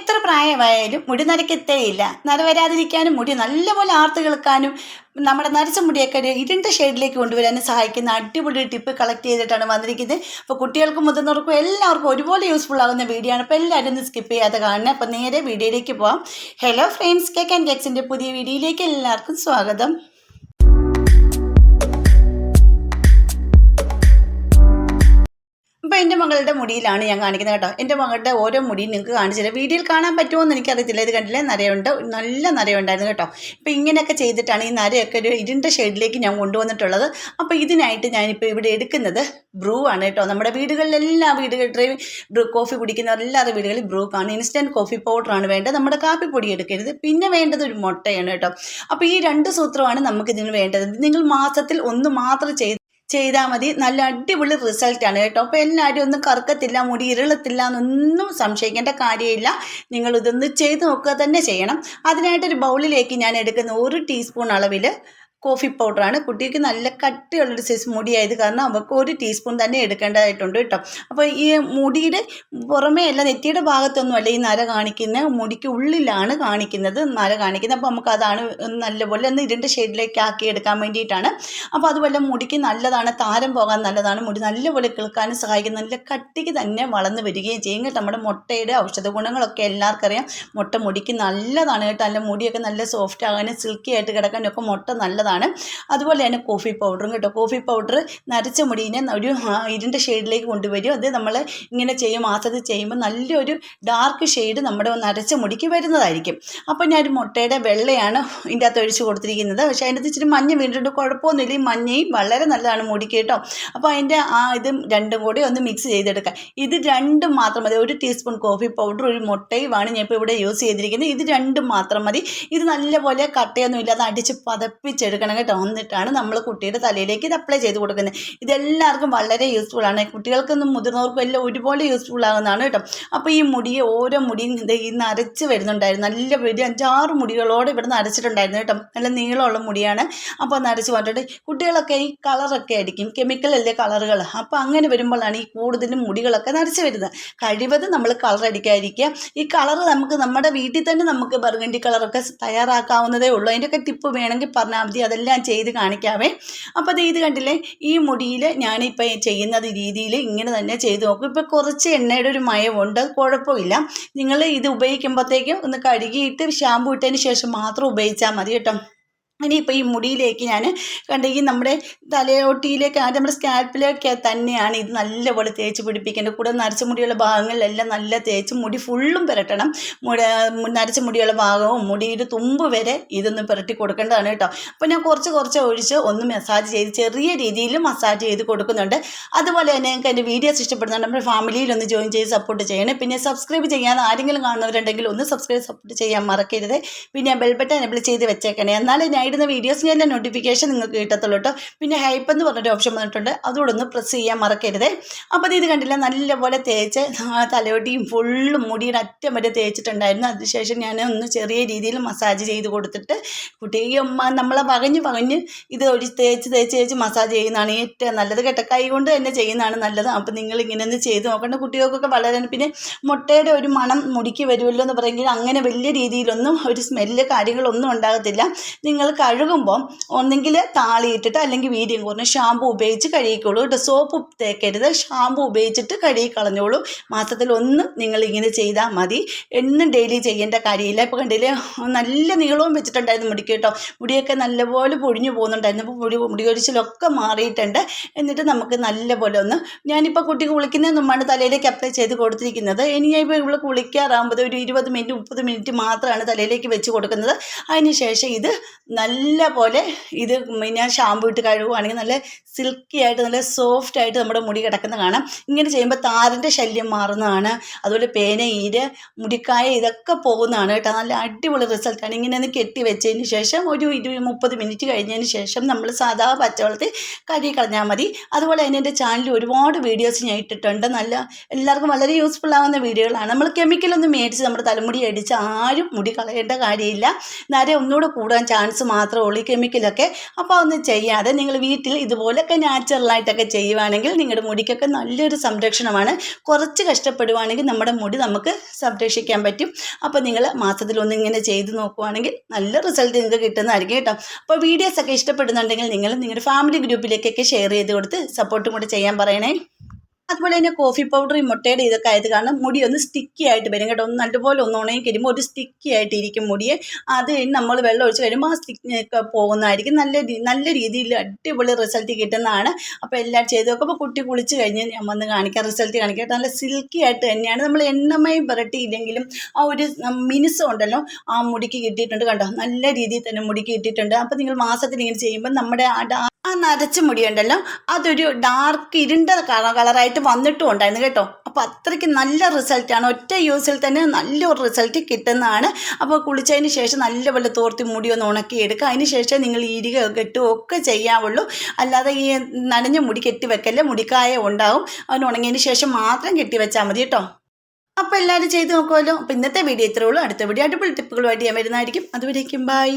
എത്ര പ്രായമായാലും മുടി നരയ്ക്കത്തേയില്ല. നര വരാതിരിക്കാനും മുടി നല്ലപോലെ ആർത്ത് കിളുക്കാനും നമ്മുടെ നരച്ച മുടിയൊക്കെ ഒരു ഇരുണ്ട ഷെയ്ഡിലേക്ക് കൊണ്ടുവരാനും സഹായിക്കുന്ന അടിപൊളി ടിപ്പ് കളക്ട് ചെയ്തിട്ടാണ് വന്നിരിക്കുന്നത്. അപ്പോൾ കുട്ടികൾക്കും മുതിർന്നവർക്കും എല്ലാവർക്കും ഒരുപോലെ യൂസ്ഫുൾ ആകുന്ന വീഡിയോ ആണ്. അപ്പോൾ എല്ലാവരും ഒന്ന് സ്കിപ്പ് ചെയ്യാതെ കാണണം. അപ്പോൾ നേരെ വീഡിയോയിലേക്ക് പോകാം. ഹലോ ഫ്രണ്ട്സ്, കേക്ക് ആൻഡ് കേക്സിൻ്റെ പുതിയ വീഡിയോയിലേക്ക് എല്ലാവർക്കും സ്വാഗതം. ഇപ്പോൾ എൻ്റെ മകളുടെ മുടിയിലാണ് ഞാൻ കാണിക്കുന്നത് കേട്ടോ. എൻ്റെ മകളുടെ ഓരോ മുടിയും നിങ്ങൾക്ക് കാണിച്ചില്ല. വീഡിയോയിൽ കാണാൻ പറ്റുമോ എന്ന് എനിക്കറിയത്തില്ല. ഇത് കണ്ടില്ലേ, നരയുണ്ട്, നല്ല നരയുണ്ടായിരുന്നു കേട്ടോ. ഇപ്പോൾ ഇങ്ങനെയൊക്കെ ചെയ്തിട്ടാണ് ഈ നരയൊക്കെ ഒരു ഇരുണ്ട ഷെയ്ഡിലേക്ക് ഞാൻ കൊണ്ടുവന്നിട്ടുള്ളത്. അപ്പോൾ ഇതിനായിട്ട് ഞാനിപ്പോൾ ഇവിടെ എടുക്കുന്നത് ബ്രൂ ആണ് കേട്ടോ. നമ്മുടെ വീടുകളിലെല്ലാ വീടുകളിലും കോഫി കുടിക്കുന്ന എല്ലാവരുടെ വീടുകളിൽ ബ്രൂ കാണും. ഇൻസ്റ്റൻറ്റ് കോഫി പൗഡറാണ് വേണ്ടത്. നമ്മുടെ കാപ്പിപ്പൊടി എടുക്കരുത്. പിന്നെ വേണ്ടത് ഒരു മുട്ടയാണ് കേട്ടോ. അപ്പോൾ ഈ രണ്ട് സൂത്രമാണ് നമുക്കിതിന് വേണ്ടത്. നിങ്ങൾ മാസത്തിൽ ഒന്ന് മാത്രം ചെയ്താൽ മതി. നല്ല അടിപൊളി റിസൾട്ടാണ് കേട്ടോ. അപ്പോൾ എല്ലാവരും ഒന്നും കറുക്കത്തില്ല, മുടി ഇരുളത്തില്ല എന്നൊന്നും സംശയിക്കേണ്ട കാര്യമില്ല. നിങ്ങളിതൊന്ന് ചെയ്ത് നോക്കുക തന്നെ ചെയ്യണം. അതിനായിട്ടൊരു ബൗളിലേക്ക് ഞാൻ എടുക്കുന്ന 1 ടീസ്പൂൺ അളവിൽ കോഫി പൗഡറാണ്. കുട്ടിക്ക് നല്ല കട്ടിയുള്ളൊരു സൈസ് മുടിയായത് കാരണം അവർക്ക് 1 ടീസ്പൂൺ തന്നെ എടുക്കേണ്ടതായിട്ടുണ്ട് കേട്ടോ. അപ്പോൾ ഈ മുടിയുടെ പുറമേ അല്ല, നെറ്റിയുടെ ഭാഗത്തൊന്നുമല്ല ഈ നര കാണിക്കുന്നത്, മുടിക്ക് ഉള്ളിലാണ് നര കാണിക്കുന്നത്. അപ്പോൾ നമുക്കതാണ് നല്ലപോലെ ഒന്ന് ഇരുണ്ട ഷെയ്ഡിലേക്ക് ആക്കി എടുക്കാൻ വേണ്ടിയിട്ടാണ്. അപ്പോൾ അതുപോലെ മുടിക്ക് നല്ലതാണ്, താരം പോകാൻ നല്ലതാണ്, മുടി നല്ലപോലെ കിളുക്കാനും സഹായിക്കും, നല്ല കട്ടിക്ക് തന്നെ വളർന്നു വരികയും ചെയ്യും കേട്ടോ. നമ്മുടെ മുട്ടയുടെ ഔഷധ ഗുണങ്ങളൊക്കെ എല്ലാവർക്കും അറിയാം. മുട്ട മുടിക്ക് നല്ലതാണ് കേട്ടോ. നല്ല മുടിയൊക്കെ നല്ല സോഫ്റ്റ് ആകാനും സിൽക്കി ആയിട്ട് കിടക്കാനും ഒക്കെ മുട്ട നല്ലതാണ്. അതുപോലെ തന്നെ കോഫി പൗഡറും കേട്ടോ. കോഫി പൗഡർ നരച്ച മുടീനെ ഒരു ഇരുണ്ട ഷെയ്ഡിലേക്ക് കൊണ്ടുവരും. അത് നമ്മൾ ഇങ്ങനെ മാസത്തിൽ ചെയ്യുമ്പോൾ നല്ലൊരു ഡാർക്ക് ഷെയ്ഡ് നമ്മുടെ നരച്ച മുടിക്ക് വരുന്നതായിരിക്കും. അപ്പോൾ ഞാനൊരു മുട്ടയുടെ വെള്ളയാണ് ഇതിൻ്റെ അകത്ത് ഒഴിച്ച് കൊടുത്തിരിക്കുന്നത്. പക്ഷേ അതിൻ്റെ ഇച്ചിരി മഞ്ഞ വീണിട്ടുണ്ട്, കുഴപ്പമൊന്നുമില്ല. ഈ മഞ്ഞയും വളരെ നല്ലതാണ് മുടിക്ക് കേട്ടോ. അപ്പോൾ അതിൻ്റെ ഇതും രണ്ടും കൂടി ഒന്ന് മിക്സ് ചെയ്തെടുക്കാം. ഇത് രണ്ടും മാത്രം മതി. 1 ടീസ്പൂൺ കോഫി പൗഡർ, ഒരു മുട്ടയുമാണ് ഞാൻ ഇപ്പോൾ ഇവിടെ യൂസ് ചെയ്തിരിക്കുന്നത്. ഇത് രണ്ടും മാത്രം മതി. ഇത് നല്ലപോലെ കട്ടയൊന്നും ഇല്ലാതെ അടിച്ച് പതപ്പിച്ചെടുക്കണം കേട്ടോ. എന്നിട്ടാണ് നമ്മൾ കുട്ടിയുടെ തലയിലേക്ക് ഇത് അപ്ലൈ ചെയ്ത് കൊടുക്കുന്നത്. ഇതെല്ലാവർക്കും വളരെ യൂസ്ഫുൾ ആണ്. കുട്ടികൾക്കൊന്നും മുതിർന്നവർക്കും എല്ലാം ഒരുപോലെ യൂസ്ഫുൾ ആകുന്നതാണ് കേട്ടോ. അപ്പോൾ ഈ ഓരോ മുടിയും ഈ നരച്ച് വരുന്നുണ്ടായിരുന്നു. നല്ല ഒരു 5-6 മുടികളോടെ ഇവിടെ നരച്ചിട്ടുണ്ടായിരുന്നു കേട്ടോ. നല്ല നീളമുള്ള മുടിയാണ്. അപ്പോൾ നരച്ച് വന്നിട്ട് കുട്ടികളൊക്കെ ഈ കളറൊക്കെ ആയിരിക്കും, കെമിക്കലല്ലേ കളറുകൾ. അപ്പോൾ അങ്ങനെ വരുമ്പോഴാണ് ഈ കൂടുതലും മുടികളൊക്കെ നരച്ച് വരുന്നത്. കഴിവതും നമ്മൾ കളർ അടിക്കാതിരിക്കുക. ഈ കളർ നമുക്ക് നമ്മുടെ വീട്ടിൽ തന്നെ നമുക്ക് ബർഗണ്ടി കളറൊക്കെ തയ്യാറാക്കാവുന്നതേ ഉള്ളൂ. അതിൻ്റെയൊക്കെ ടിപ്പ് വേണമെങ്കിൽ പറഞ്ഞാൽ മതി, അതെല്ലാം ചെയ്ത് കാണിക്കാവേ. അപ്പോൾ ഇത് കണ്ടില്ലേ, ഈ മുടിയിൽ ഞാനിപ്പോൾ ചെയ്യുന്ന രീതിയിൽ ഇങ്ങനെ തന്നെ ചെയ്ത് നോക്കും. ഇപ്പോൾ കുറച്ച് എണ്ണയുടെ ഒരു മയമുണ്ട്, കുഴപ്പമില്ല. നിങ്ങൾ ഇത് ഉപയോഗിക്കുമ്പോഴത്തേക്കും ഒന്ന് കഴുകിയിട്ട് ഷാമ്പു ഇട്ടതിന് ശേഷം മാത്രം ഉപയോഗിച്ചാൽ മതി കേട്ടോ. ഇനിയിപ്പോൾ ഈ മുടിയിലേക്ക് ഞാൻ ഈ നമ്മുടെ തലയോട്ടിയിലേക്ക് നമ്മുടെ സ്കാൽപ്പിലേക്ക് തന്നെയാണ് ഇത് നല്ലപോലെ തേച്ച് പിടിപ്പിക്കേണ്ടത്. കൂടെ നരച്ച മുടിയുള്ള ഭാഗങ്ങളിലെല്ലാം നല്ല തേച്ച് മുടി ഫുള്ളും പുരട്ടണം. നരച്ച മുടിയുള്ള ഭാഗവും മുടിയുടെ തുമ്പ് വരെ ഇതൊന്ന് പുരട്ടി കൊടുക്കേണ്ടതാണ് കേട്ടോ. അപ്പോൾ ഞാൻ കുറച്ച് ഒഴിച്ച് ഒന്ന് മസാജ് ചെയ്ത് ചെറിയ രീതിയിൽ മസാജ് ചെയ്ത് കൊടുക്കുന്നുണ്ട്. അതുപോലെ തന്നെ നിങ്ങൾക്ക് എൻ്റെ വീഡിയോസ് ഇഷ്ടപ്പെടുന്നുണ്ട് നമ്മുടെ ഫാമിലിയിലൊന്ന് ജോയിൻ ചെയ്ത് സപ്പോർട്ട് ചെയ്യണം. പിന്നെ സബ്സ്ക്രൈബ് ചെയ്യാൻ ആരെങ്കിലും കാണുന്നവരുണ്ടെങ്കിൽ ഒന്ന് സപ്പോർട്ട് ചെയ്യാൻ മറക്കരുത്. പിന്നെ ബെൽ ബട്ടൺ എനേബിൾ ചെയ്ത് വെച്ചേക്കണേ, എന്നാലേ ഞാൻ ഇടുന്ന വീഡിയോസിന് എല്ലാം നോട്ടിഫിക്കേഷൻ നിങ്ങൾക്ക് കിട്ടത്തുള്ളൂ കേട്ടോ. പിന്നെ ഹൈപ്പ് എന്ന് പറഞ്ഞൊരു ഓപ്ഷൻ വന്നിട്ടുണ്ട്, അതുകൂടെ ഒന്ന് പ്രസ് ചെയ്യാൻ മറക്കരുത്. അപ്പോൾ ഇത് കണ്ടില്ല, നല്ലപോലെ തേച്ച് തലയോട്ടിയും ഫുള്ളും മുടിയുടെ അറ്റം വരെ തേച്ചിട്ടുണ്ടായിരുന്നു. അതിനുശേഷം ഞാൻ ഒന്ന് ചെറിയ രീതിയിൽ മസാജ് ചെയ്ത് കൊടുത്തിട്ട് കുട്ടിക്ക് നമ്മളെ പകഞ്ഞ് ഇത് ഒരു തേച്ച് മസാജ് ചെയ്യുന്നതാണ് ഏറ്റവും നല്ലത് കേട്ടോ. കൈ കൊണ്ട് തന്നെ ചെയ്യുന്നതാണ് നല്ലത്. അപ്പോൾ നിങ്ങൾ ഇങ്ങനെ ഒന്ന് ചെയ്ത് നോക്കേണ്ട. കുട്ടികൾക്കൊക്കെ വളരെ പിന്നെ മുട്ടയുടെ ഒരു മണം മുടിക്ക് വരുമല്ലോ എന്ന് പറയുമെങ്കിൽ അങ്ങനെ വലിയ രീതിയിലൊന്നും ഒരു സ്മെല്ല് കാര്യങ്ങളൊന്നും ഉണ്ടാകത്തില്ല. നിങ്ങൾ കഴുകുമ്പോൾ ഒന്നെങ്കിൽ താളിയിട്ടിട്ട് അല്ലെങ്കിൽ വീര്യം കുറഞ്ഞ ഷാമ്പു ഉപയോഗിച്ച് കഴുകിക്കോളൂ കേട്ടോ. സോപ്പ് തേക്കരുത്, ഷാമ്പു ഉപയോഗിച്ചിട്ട് കഴുകി കളഞ്ഞോളൂ. മാസത്തിൽ ഒന്ന് നിങ്ങളിങ്ങനെ ചെയ്താൽ മതി. എന്നും ഡെയിലി ചെയ്യേണ്ട കാര്യമില്ല. ഇപ്പോൾ കണ്ടില്ലേ, നല്ല നീളവും വെച്ചിട്ടുണ്ടായിരുന്നു മുടിക്ക് കേട്ടോ. മുടിയൊക്കെ നല്ലപോലെ പൊഴിഞ്ഞു പോകുന്നുണ്ടായിരുന്നു. അപ്പോൾ മുടിയൊരിച്ചിലൊക്കെ മാറിയിട്ടുണ്ട്. എന്നിട്ട് നമുക്ക് നല്ലപോലെ ഞാനിപ്പോൾ കുട്ടിക്ക് കുളിക്കുന്നതിന് മുമ്പാണ് തലയിലേക്ക് അപ്ലൈ ചെയ്ത് കൊടുത്തിരിക്കുന്നത്. ഇനി ഇപ്പോൾ ഇവിടെ കുളിക്കാറാകുമ്പോൾ ഒരു 20 മിനിറ്റ് 30 മിനിറ്റ് മാത്രമാണ് തലയിലേക്ക് വെച്ച് കൊടുക്കുന്നത്. അതിന് ശേഷം ഇത് നല്ല പോലെ ഇത് ഞാൻ ഷാമ്പു ഇട്ട് കഴുകുകയാണെങ്കിൽ നല്ല സിൽക്കി ആയിട്ട് നല്ല സോഫ്റ്റ് ആയിട്ട് നമ്മുടെ മുടി കിടക്കുന്ന കാണാം. ഇങ്ങനെ ചെയ്യുമ്പോൾ താരൻ്റെ ശല്യം മാറുന്നതാണ്. അതുപോലെ പേന, ഈര്, മുടിക്കായ ഇതൊക്കെ പോകുന്നതാണ് കേട്ടോ. നല്ല അടിപൊളി റിസൾട്ടാണ്. ഇങ്ങനെ ഒന്ന് കെട്ടി വെച്ചതിന് ശേഷം ഒരു 20-30 മിനിറ്റ് കഴിഞ്ഞതിന് ശേഷം നമ്മൾ സാധാ പച്ചവെള്ളത്തിൽ കഴുകി കളഞ്ഞാൽ മതി. അതുപോലെ തന്നെ എൻ്റെ ചാനലിൽ ഒരുപാട് വീഡിയോസ് ഞാൻ ഇട്ടിട്ടുണ്ട്. നല്ല എല്ലാവർക്കും വളരെ യൂസ്ഫുൾ ആവുന്ന വീഡിയോകളാണ്. നമ്മൾ കെമിക്കലൊന്നും മേടിച്ച് നമ്മുടെ തലമുടി അടിച്ച് ആരും മുടി കളയേണ്ട കാര്യമില്ല. നര ഒന്നുകൂടെ കൂടാൻ ചാൻസ് മാത്രമേ ഉള്ളൂ ഈ കെമിക്കലൊക്കെ. അപ്പോൾ അതൊന്നും ചെയ്യാതെ നിങ്ങൾ വീട്ടിൽ ഇതുപോലൊക്കെ നാച്ചുറലായിട്ടൊക്കെ ചെയ്യുവാണെങ്കിൽ നിങ്ങളുടെ മുടിക്കൊക്കെ നല്ലൊരു സംരക്ഷണമാണ്. കുറച്ച് കഷ്ടപ്പെടുവാണെങ്കിൽ നമ്മുടെ മുടി നമുക്ക് സംരക്ഷിക്കാൻ പറ്റും. അപ്പോൾ നിങ്ങൾ മാസത്തിലൊന്നും ഇങ്ങനെ ചെയ്ത് നോക്കുവാണെങ്കിൽ നല്ല റിസൾട്ട് നിങ്ങൾക്ക് കിട്ടുന്നതായിരിക്കും കേട്ടോ. അപ്പോൾ വീഡിയോസൊക്കെ ഇഷ്ടപ്പെടുന്നുണ്ടെങ്കിൽ നിങ്ങൾ നിങ്ങളുടെ ഫാമിലി ഗ്രൂപ്പിലേക്കൊക്കെ ഷെയർ ചെയ്ത് കൊടുത്ത് സപ്പോർട്ടും കൂടെ ചെയ്യാൻ പറയണേ. അതുപോലെ തന്നെ കോഫി പൗഡർ, മുട്ടയുടെ ഇതൊക്കെ ആയത് കാരണം മുടി ഒന്ന് സ്റ്റിക്കി ആയിട്ട് വരും കേട്ടോ. ഒന്ന് നല്ലപോലെ ഒന്ന് ഉണങ്ങി കഴിയുമ്പോൾ ഒരു സ്റ്റിക്കി ആയിട്ട് ഇരിക്കും മുടിയെ. അത് നമ്മൾ വെള്ളം ഒഴിച്ച് കഴിയുമ്പോൾ ആ സ്റ്റിക്ക് പോകുന്നതായിരിക്കും. നല്ല രീതിയിൽ അടിപൊളി റിസൾട്ട് കിട്ടുന്നതാണ്. അപ്പോൾ എല്ലാം ചെയ്ത് നോക്കുമ്പോൾ കുട്ടി കുളിച്ച് കഴിഞ്ഞ് ഞാൻ വന്ന് കാണിക്കാം, റിസൾട്ട് കാണിക്കാം. നല്ല സിൽക്കി ആയിട്ട് തന്നെയാണ്. നമ്മൾ എണ്ണമയം പുരട്ടിയില്ലെങ്കിലും ആ ഒരു മിനുസം ഉണ്ടല്ലോ ആ മുടിക്ക് കിട്ടിയിട്ടുണ്ട് കണ്ടോ. നല്ല രീതിയിൽ തന്നെ മുടിക്ക് കിട്ടിയിട്ടുണ്ട്. അപ്പോൾ നിങ്ങൾ മാസത്തിൽ ഇങ്ങനെ ചെയ്യുമ്പോൾ നമ്മുടെ ആ നരച്ച മുടിയുണ്ടല്ലോ അതൊരു ഡാർക്ക് ഇരുണ്ട കളറായിട്ട് വന്നിട്ടും ഉണ്ടായിരുന്നു കേട്ടോ. അപ്പോൾ അത്രയ്ക്ക് നല്ല റിസൾട്ടാണ്. ഒറ്റ യൂസിൽ തന്നെ നല്ലൊരു റിസൾട്ട് കിട്ടുന്നതാണ്. അപ്പോൾ കുളിച്ചതിന് ശേഷം നല്ലപോലെ തോർത്തി മുടി ഒന്ന് ഉണക്കിയെടുക്കുക. അതിന് ശേഷം നിങ്ങൾ ഇരിക കെട്ടുകയോ ഒക്കെ ചെയ്യാവുള്ളൂ. അല്ലാതെ ഈ നനഞ്ഞ മുടി കെട്ടി വെക്കല്ലേ, മുടിക്കായ ഉണ്ടാവും. അതിന് ഉണങ്ങിയതിന് ശേഷം മാത്രം കെട്ടി വെച്ചാൽ മതി കേട്ടോ. അപ്പോൾ എല്ലാവരും ചെയ്ത് നോക്കുമല്ലോ. അപ്പോൾ ഇന്നത്തെ വീഡിയോ ഇത്രേ ഉള്ളൂ. അടുത്ത വീഡിയോ അടിപൊളി ടിപ്പുകളുമായിട്ട് ഞാൻ വരുന്നതായിരിക്കും. അതുവരേക്കും ബൈ.